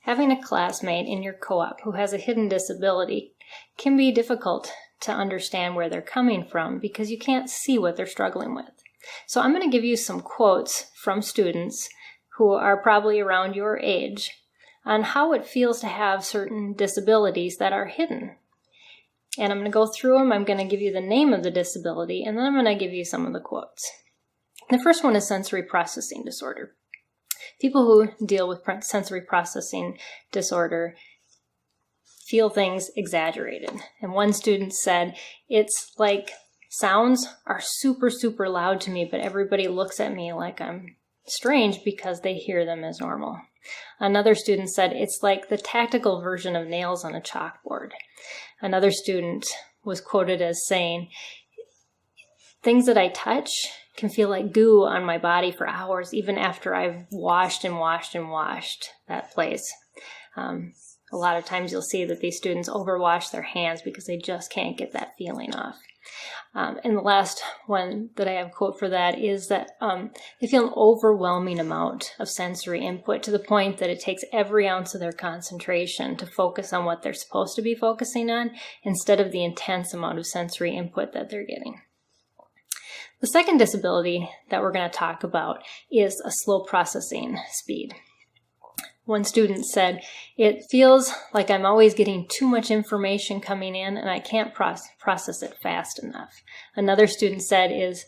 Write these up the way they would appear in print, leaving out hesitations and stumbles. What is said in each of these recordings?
Having a classmate in your co-op who has a hidden disability can be difficult to understand where they're coming from because you can't see what they're struggling with. So I'm going to give you some quotes from students who are probably around your age on how it feels to have certain disabilities that are hidden. And I'm going to go through them. I'm going to give you the name of the disability, and then I'm going to give you some of the quotes. The first one is sensory processing disorder. People who deal with sensory processing disorder feel things exaggerated. And one student said, it's like sounds are super, super loud to me, but everybody looks at me like I'm strange because they hear them as normal. Another student said, it's like the tactical version of nails on a chalkboard. Another student was quoted as saying, things that I touch can feel like goo on my body for hours, even after I've washed and washed and washed that place. A lot of times you'll see that these students overwash their hands because they just can't get that feeling off. And the last one that I have quote for that is that they feel an overwhelming amount of sensory input to the point that it takes every ounce of their concentration to focus on what they're supposed to be focusing on instead of the intense amount of sensory input that they're getting. The second disability that we're going to talk about is a slow processing speed. One student said, it feels like I'm always getting too much information coming in and I can't process it fast enough. Another student said is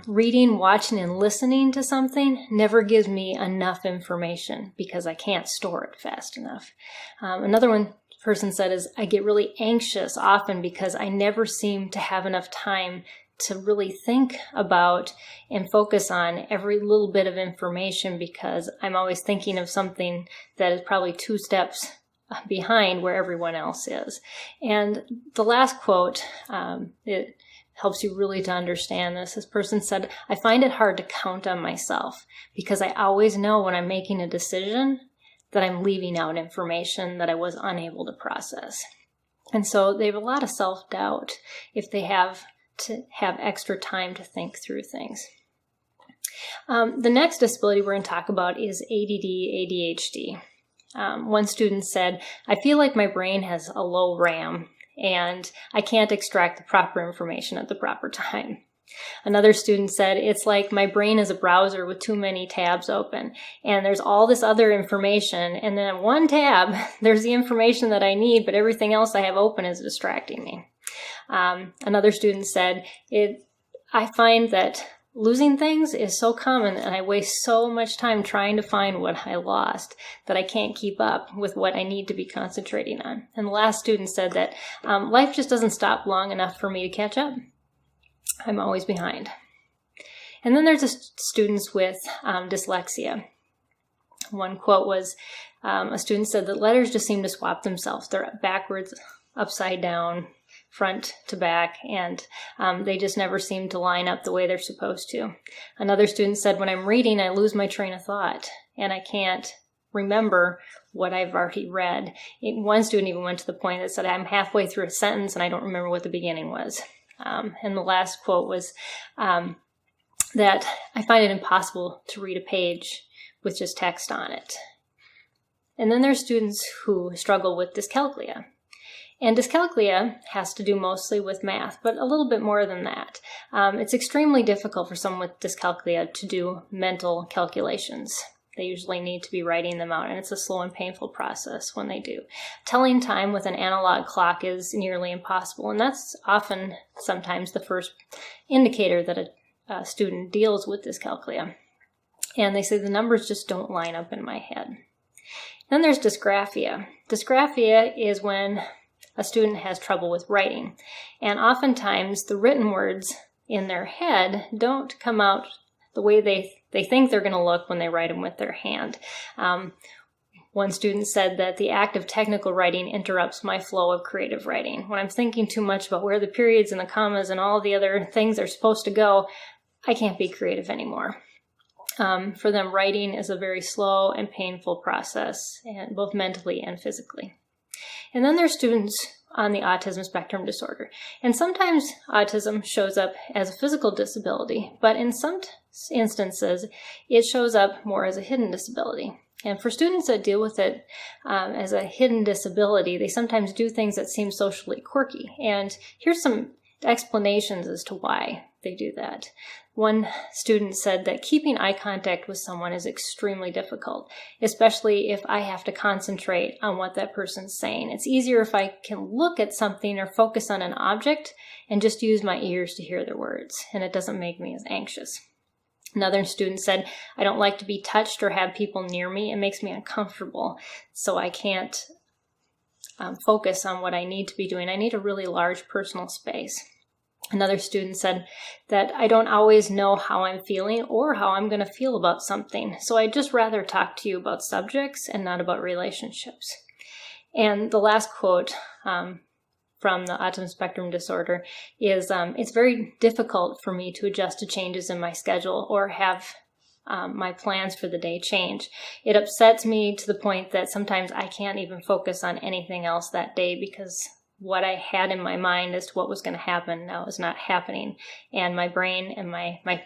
reading, watching, and listening to something never gives me enough information because I can't store it fast enough. Another person said is I get really anxious often because I never seem to have enough time to really think about and focus on every little bit of information because I'm always thinking of something that is probably 2 steps behind where everyone else is. And the last quote, it helps you really to understand this. This person said, I find it hard to count on myself because I always know when I'm making a decision that I'm leaving out information that I was unable to process. And so they have a lot of self-doubt if they have to have extra time to think through things. The next disability we're going to talk about is ADD, ADHD. One student said, I feel like my brain has a low RAM and I can't extract the proper information at the proper time. Another student said, it's like my brain is a browser with too many tabs open and there's all this other information and then in one tab there's the information that I need, but everything else I have open is distracting me. Another student said, I find that losing things is so common and I waste so much time trying to find what I lost that I can't keep up with what I need to be concentrating on. And the last student said that life just doesn't stop long enough for me to catch up. I'm always behind. And then there's the students with dyslexia. One quote was, a student said that letters just seem to swap themselves. They're backwards, upside down, front to back, and they just never seem to line up the way they're supposed to. Another student said, when I'm reading, I lose my train of thought, and I can't remember what I've already read. One student even went to the point that said, I'm halfway through a sentence, and I don't remember what the beginning was. And the last quote was that I find it impossible to read a page with just text on it. And then there's students who struggle with dyscalculia. And dyscalculia has to do mostly with math, but a little bit more than that. It's extremely difficult for someone with dyscalculia to do mental calculations. They usually need to be writing them out, and it's a slow and painful process when they do. Telling time with an analog clock is nearly impossible, and that's often sometimes the first indicator that a student deals with dyscalculia. And they say the numbers just don't line up in my head. Then there's dysgraphia. Dysgraphia is when a student has trouble with writing. And oftentimes the written words in their head don't come out the way they think they're going to look when they write them with their hand. One student said that the act of technical writing interrupts my flow of creative writing. When I'm thinking too much about where the periods and the commas and all the other things are supposed to go, I can't be creative anymore. For them, writing is a very slow and painful process, and both mentally and physically. And then there's students on the autism spectrum disorder. And sometimes autism shows up as a physical disability, but in some instances, it shows up more as a hidden disability. And for students that deal with it as a hidden disability, they sometimes do things that seem socially quirky. And here's some explanations as to why they do that. One student said that keeping eye contact with someone is extremely difficult, especially if I have to concentrate on what that person's saying. It's easier if I can look at something or focus on an object and just use my ears to hear their words, and it doesn't make me as anxious. Another student said, I don't like to be touched or have people near me. It makes me uncomfortable, so I can't focus on what I need to be doing. I need a really large personal space. Another student said that I don't always know how I'm feeling or how I'm going to feel about something, so I'd just rather talk to you about subjects and not about relationships. And the last quote from the autism spectrum disorder is, it's very difficult for me to adjust to changes in my schedule or have my plans for the day change. It upsets me to the point that sometimes I can't even focus on anything else that day because what I had in my mind as to what was going to happen now is not happening. And my brain and my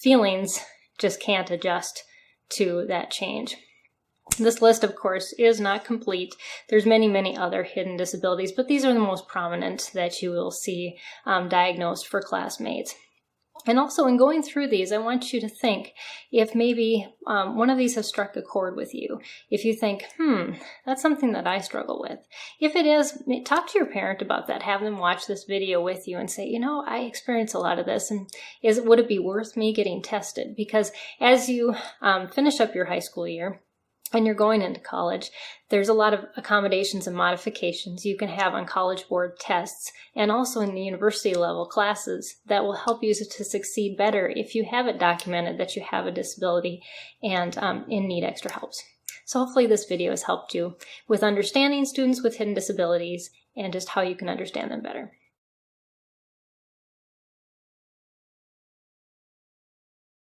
feelings just can't adjust to that change. This list, of course, is not complete. There's many, many other hidden disabilities, but these are the most prominent that you will see diagnosed for classmates. And also in going through these, I want you to think if maybe one of these has struck a chord with you. If you think, that's something that I struggle with. If it is, talk to your parent about that. Have them watch this video with you and say, I experience a lot of this. And would it be worth me getting tested? Because as you finish up your high school year, and you're going into college, there's a lot of accommodations and modifications you can have on College Board tests and also in the university level classes that will help you to succeed better if you have it documented that you have a disability and need extra helps. So hopefully this video has helped you with understanding students with hidden disabilities and just how you can understand them better.